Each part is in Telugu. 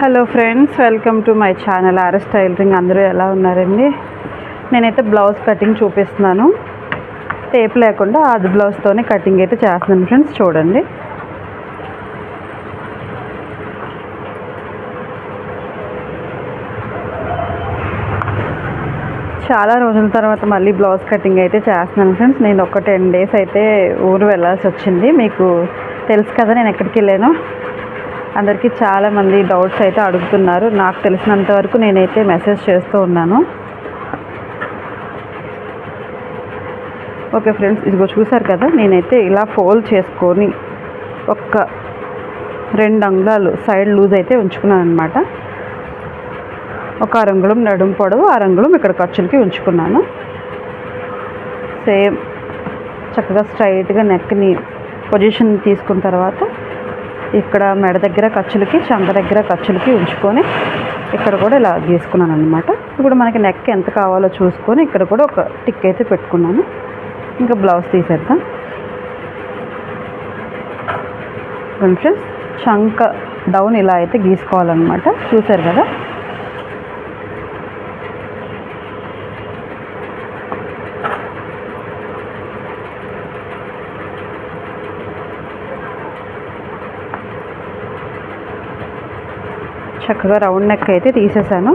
Hello friends, welcome to my channel RS tailoring. అందరూ ఎలా ఉన్నారండి? నేనైతే బ్లౌజ్ కటింగ్ చూపిస్తున్నాను. టేప్ లేకుండా అది బ్లౌజ్తోనే కటింగ్ అయితే చేస్తున్నాను ఫ్రెండ్స్. చూడండి. చాలా రోజుల తర్వాత మళ్ళీ బ్లౌజ్ కటింగ్ అయితే చేస్తున్నాను ఫ్రెండ్స్. నేను ఒక 10 days అయితే ఊరు వెళ్ళాల్సి వచ్చింది. మీకు తెలుసు కదా నేను ఎక్కడికి వెళ్ళాను. అందరికీ చాలామంది డౌట్స్ అయితే అడుగుతున్నారు. నాకు తెలిసినంత వరకు నేనైతే మెసేజ్ చేస్తూ ఉన్నాను. ఓకే ఫ్రెండ్స్, ఇదిగో చూసారు కదా, నేనైతే ఇలా ఫోల్డ్ చేసుకొని ఒక 2 అంగుళాలు సైడ్ లూజ్ అయితే ఉంచుకున్నాను అనమాట. ఒక అరంగుళం నడుము పొడవు, అరంగుళం ఇక్కడ ఖర్చులకి ఉంచుకున్నాను. సేమ్ చక్కగా స్ట్రైట్గా నెక్ని పొజిషన్ తీసుకున్న తర్వాత ఇక్కడ మెడ దగ్గర ఖర్చులకి, చంక దగ్గర ఖర్చులకి ఉంచుకొని ఇక్కడ కూడా ఇలా గీసుకున్నాను అనమాట. ఇప్పుడు మనకి నెక్ ఎంత కావాలో చూసుకొని ఇక్కడ కూడా ఒక టిక్ అయితే పెట్టుకున్నాను. ఇంకా బ్లౌజ్ తీసేద్దాం ఫ్రెండ్స్. చంక డౌన్ ఇలా అయితే గీసుకోవాలన్నమాట. చూసారు కదా. చక్కగా రౌండ్ నెక్ అయితే తీసేసాను.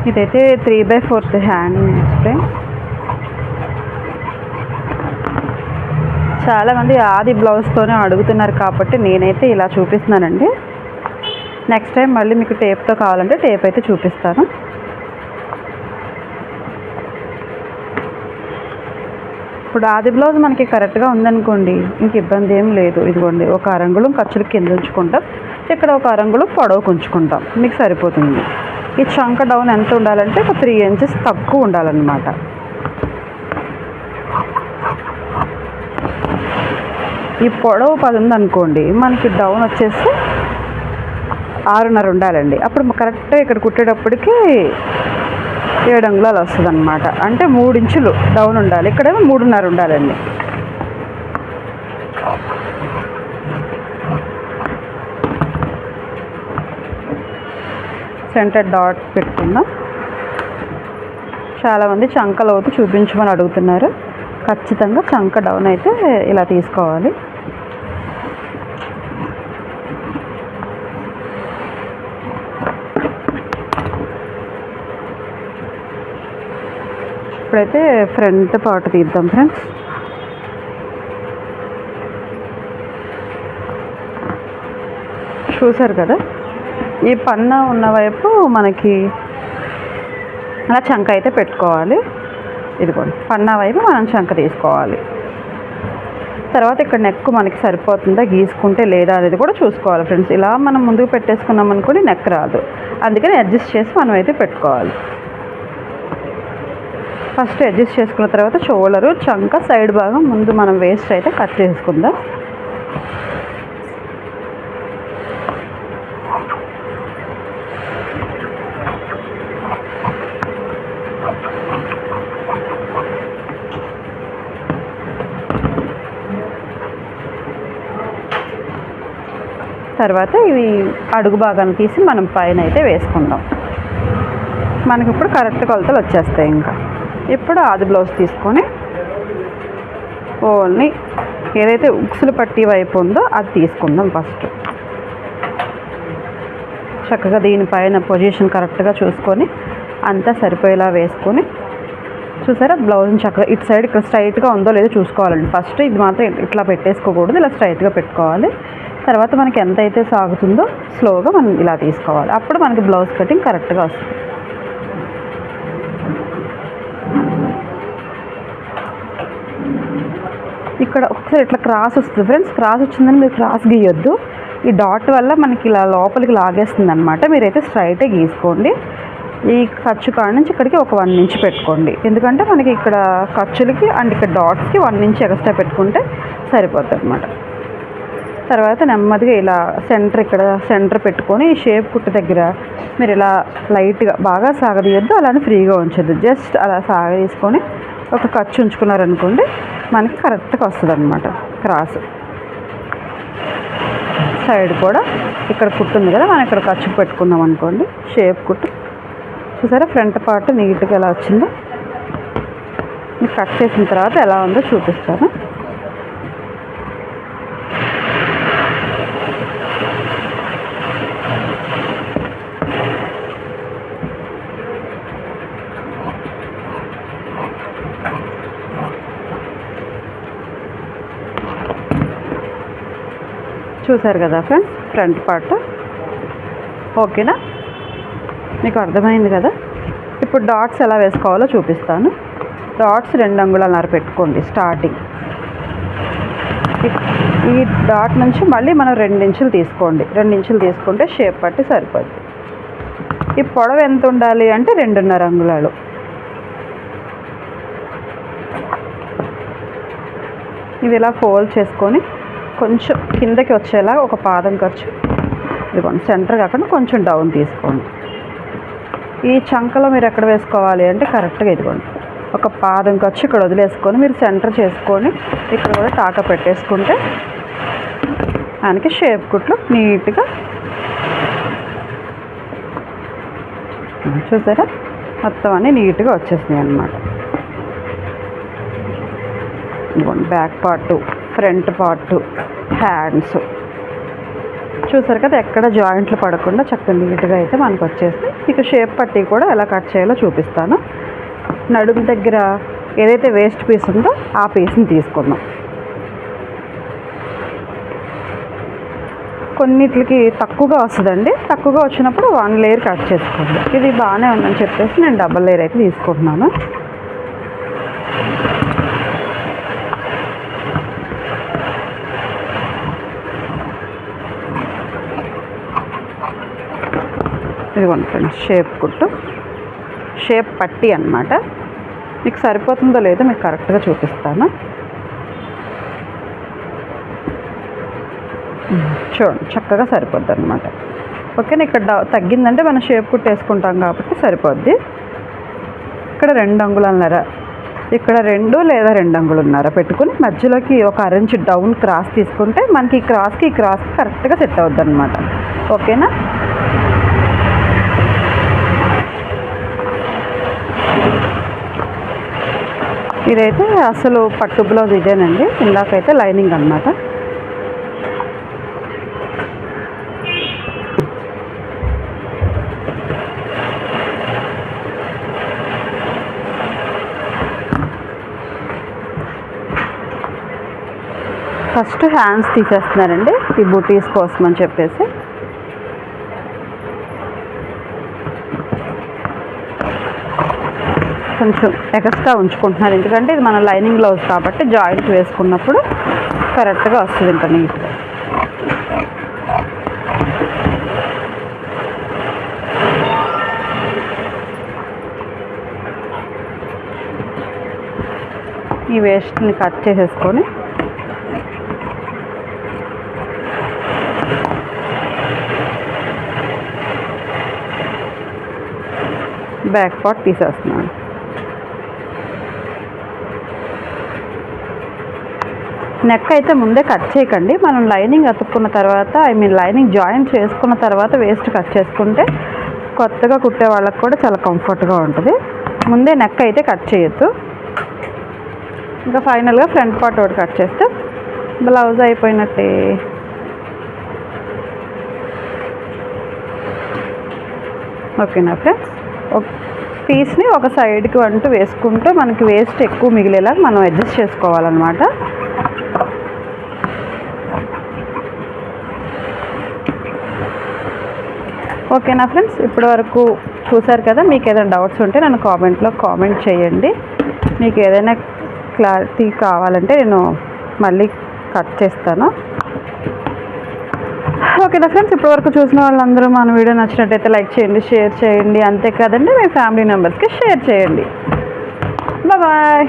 ఇదైతే 3/4 హ్యాండ్ ఫ్రెండ్. చాలామంది ఆది బ్లౌజ్తోనే అడుగుతున్నారు కాబట్టి నేనైతే ఇలా చూపిస్తున్నానండి. నెక్స్ట్ టైం మళ్ళీ మీకు టేప్తో కావాలంటే టేప్ అయితే చూపిస్తాను. ఇప్పుడు ఆది బ్లౌజ్ మనకి కరెక్ట్గా ఉందనుకోండి, ఇంక ఇబ్బంది ఏం లేదు. ఇదిగోండి, ఒక అరంగుళం ఖర్చులు కింద ఉంచుకుంటాం, ఇక్కడ ఒక అరంగుళం పొడవుకు ఉంచుకుంటాం, మీకు సరిపోతుంది. ఈ చంక డౌన్ ఎంత ఉండాలంటే ఒక 3 inches తక్కువ ఉండాలన్నమాట. ఈ పొడవు 10 ఉందనుకోండి, మనకి డౌన్ వచ్చేసి 6.5 ఉండాలండి. అప్పుడు కరెక్ట్గా ఇక్కడ కుట్టేటప్పటికి 7 అంగుళాలు వస్తుంది అనమాట. అంటే 3 inches డౌన్ ఉండాలి. ఇక్కడేమో 3.5 ఉండాలండి. సెంటర్ డాట్ పెట్టుకుందాం. చాలామంది చంక లోతు చూపించమని అడుగుతున్నారు. ఖచ్చితంగా చంక డౌన్ అయితే ఇలా తీసుకోవాలి. ఇప్పుడైతే ఫ్రంట్ పార్ట్ తీద్దాం ఫ్రెండ్స్. చూసారు కదా, ఈ పన్న ఉన్న వైపు మనకి అలా చంక అయితే పెట్టుకోవాలి. ఇదిగోండి, పన్నా వైపు మనం చంక తీసుకోవాలి. తర్వాత ఇక్కడ నెక్ మనకి సరిపోతుందా, గీసుకుంటే లేదా అనేది కూడా చూసుకోవాలి ఫ్రెండ్స్. ఇలా మనం ముందుకు పెట్టేసుకున్నాం అనుకోండి, నెక్ రాదు. అందుకని అడ్జస్ట్ చేసి మనం అయితే పెట్టుకోవాలి. ఫస్ట్ అడ్జస్ట్ చేసుకున్న తర్వాత షోల్డరు, చంక, సైడ్ భాగం ముందు మనం వేస్ట్ అయితే కట్ చేసుకుందాం. తర్వాత ఇవి అడుగు భాగాన్ని తీసి మనం పైన అయితే వేసుకుందాం. మనకి ఇప్పుడు కరెక్ట్ కొలతలు వచ్చేస్తాయి. ఇంకా ఇప్పుడు ఆది బ్లౌజ్ తీసుకొని ఓన్లీ ఏదైతే ఉక్సులు పట్టి వైపు ఉందో అది తీసుకుందాం. ఫస్ట్ చక్కగా దీనిపైన పొజిషన్ కరెక్ట్గా చూసుకొని అంతా సరిపోయేలా వేసుకొని, చూసారా, బ్లౌజ్ని చక్కగా ఇటు సైడ్ ఇక్కడ స్ట్రైట్గా ఉందో లేదో చూసుకోవాలండి. ఫస్ట్ ఇది మాత్రం ఇట్లా పెట్టేసుకోకూడదు, ఇలా స్ట్రైట్గా పెట్టుకోవాలి. తర్వాత మనకి ఎంత అయితే సాగుతుందో స్లోగా మనం ఇలా తీసుకోవాలి. అప్పుడు మనకి బ్లౌజ్ కటింగ్ కరెక్ట్గా వస్తుంది. ఇక్కడ ఒకసారి ఇట్లా క్రాస్ వస్తుంది ఫ్రెండ్స్. క్రాస్ వచ్చిందని మీరు క్రాస్ గీయొద్దు. ఈ డాట్ వల్ల మనకి ఇలా లోపలికి లాగేస్తుంది అనమాట. మీరైతే స్ట్రైటే గీసుకోండి. ఈ ఖర్చు కాడ నుంచి ఇక్కడికి ఒక 1 ఇంచ్ పెట్టుకోండి. ఎందుకంటే మనకి ఇక్కడ ఖర్చులకి అండ్ ఇక్కడ డాట్స్కి 1 ఇంచ్ ఎక్స్ట్రా పెట్టుకుంటే సరిపోతుంది అనమాట. తర్వాత నెమ్మదిగా ఇలా ఇక్కడ సెంటర్ పెట్టుకొని ఈ షేప్ కుట్టు దగ్గర మీరు ఇలా లైట్గా బాగా సాగదీయొద్దు, అలానే ఫ్రీగా ఉంచొద్దు. జస్ట్ అలా సాగదీసుకొని ఒక ఖర్చు ఉంచుకున్నారనుకోండి మనకి కరెక్ట్గా వస్తుంది అనమాట. క్రాస్ సైడ్ కూడా ఇక్కడ కుట్టు ఉంది కదా, మనం ఇక్కడ ఖర్చు పెట్టుకున్నాం అనుకోండి. షేప్ కుట్టు చూసారా, ఫ్రంట్ పార్ట్ నీట్గా ఎలా వచ్చిందో. మీకు కట్ చేసిన తర్వాత ఎలా ఉందో చూపిస్తాను. చూసారు కదా ఫ్రెండ్స్ ఫ్రంట్ పార్ట్. ఓకేనా, మీకు అర్థమైంది కదా. ఇప్పుడు డాట్స్ ఎలా వేసుకోవాలో చూపిస్తాను. డాట్స్ 2 అంగుళాలన్నర పెట్టుకోండి స్టార్టింగ్. ఈ డాట్ నుంచి మళ్ళీ మనం 2 ఇంచులు తీసుకోండి. 2 ఇంచులు తీసుకుంటే షేప్ పట్టి సరిపోద్ది. ఈ పొడవు ఎంత ఉండాలి అంటే 2.5 అంగుళాలు. ఇది ఇలా ఫోల్డ్ చేసుకొని కొంచెం కిందకి వచ్చేలా ఒక పాదం ఖర్చు ఇదిగోండి, సెంటర్ కాకుండా కొంచెం డౌన్ తీసుకోండి. ఈ చంకలో మీరు ఎక్కడ వేసుకోవాలి అంటే కరెక్ట్గా ఇదిగోండి ఒక పాదం ఖర్చు ఇక్కడ వదిలేసుకొని మీరు సెంటర్ చేసుకొని ఇక్కడ కూడా టాకా పెట్టేసుకుంటే దానికి షేప్ కుట్లు నీట్గా చూసారా మొత్తం అన్నీ నీట్గా వచ్చేసినాయి అన్నమాట. ఇదిగోండి back part, front part, hands చూసారు కదా, ఎక్కడ జాయింట్లు పడకుండా చక్కగా నీట్గా అయితే మనకు వచ్చేసి. మీకు షేప్ పట్టి కూడా ఎలా కట్ చేయాలో చూపిస్తాను. నడుము దగ్గర ఏదైతే వేస్ట్ పీస్ ఉందో ఆ పీస్ని తీసుకుందాం. కొన్నిటికి తక్కువగా వస్తుందండి. తక్కువగా వచ్చినప్పుడు 1 లేయర్ కట్ చేసుకోండి. ఇది బాగానే ఉందని చెప్పేసి నేను డబల్ లేయర్ అయితే తీసుకుంటున్నాను. ఇదిగోండి ఫ్రెండ్స్ షేప్ కుట్టు, షేప్ పట్టి అన్నమాట. మీకు సరిపోతుందో లేదో మీకు కరెక్ట్గా చూపిస్తాను. చూడండి చక్కగా సరిపోద్ది అనమాట. ఓకేనా, ఇక్కడ తగ్గిందంటే మనం షేప్ కుట్టు వేసుకుంటాం కాబట్టి సరిపోద్ది. ఇక్కడ 2 అంగుళాలన్నర, ఇక్కడ 2 లేదా 2 అంగుళాలన్నర పెట్టుకుని మధ్యలోకి ఒక 1 ఇంచ్ డౌన్ క్రాస్ తీసుకుంటే మనకి ఈ క్రాస్కి కరెక్ట్గా సెట్ అవుద్ది అనమాట. ఓకేనా, ఇదైతే అసలు పట్టు బ్లౌజ్ ఇదేనండి. ఇందాకైతే లైనింగ్ అన్నమాట. ఫస్ట్ హ్యాండ్స్ తీసేస్తున్నారండి ఈ బూటీస్ కోసం అని చెప్పేసి. కొంచెం ఎక్స్ట్రా ఉంచుకుంటున్నారు, ఎందుకంటే ఇది మన లైనింగ్ బ్లౌజ్ కాబట్టి జాయింట్ వేసుకున్నప్పుడు కరెక్ట్గా వస్తుంది ఇంకా నీట్గా. ఈ వేస్ట్ని కట్ చేసేసుకొని బ్యాక్ పార్ట్ తీసేస్తున్నాను. నెక్ అయితే ముందే కట్ చేయకండి. మనం లైనింగ్ అతుక్కున్న తర్వాత లైనింగ్ జాయిన్ చేసుకున్న తర్వాత వేస్ట్ కట్ చేసుకుంటే కొత్తగా కుట్టే వాళ్ళకి కూడా చాలా కంఫర్ట్గా ఉంటుంది. ముందే నెక్ అయితే కట్ చేయొద్దు. ఇంకా ఫైనల్గా ఫ్రంట్ పార్ట్ ఒకటి కట్ చేస్తే బ్లౌజ్ అయిపోయినట్టే. ఓకేనా ఫ్రెండ్స్, పీస్ని ఒక సైడ్కి అంటూ వేసుకుంటూ మనకి వేస్ట్ ఎక్కువ మిగిలేలా మనం అడ్జస్ట్ చేసుకోవాలన్నమాట. ఓకేనా ఫ్రెండ్స్, ఇప్పటి వరకు చూసారు కదా. మీకు ఏదైనా డౌట్స్ ఉంటే నన్ను కామెంట్లో కామెంట్ చేయండి. మీకు ఏదైనా క్లారిటీ కావాలంటే నేను మళ్ళీ కట్ చేస్తాను. ఓకేనా ఫ్రెండ్స్, ఇప్పటివరకు చూసిన వాళ్ళందరూ మన వీడియో నచ్చినట్టయితే లైక్ చేయండి, షేర్ చేయండి. అంతే కదండి, మీ ఫ్యామిలీ మెంబర్స్కి షేర్ చేయండి. బాయ్.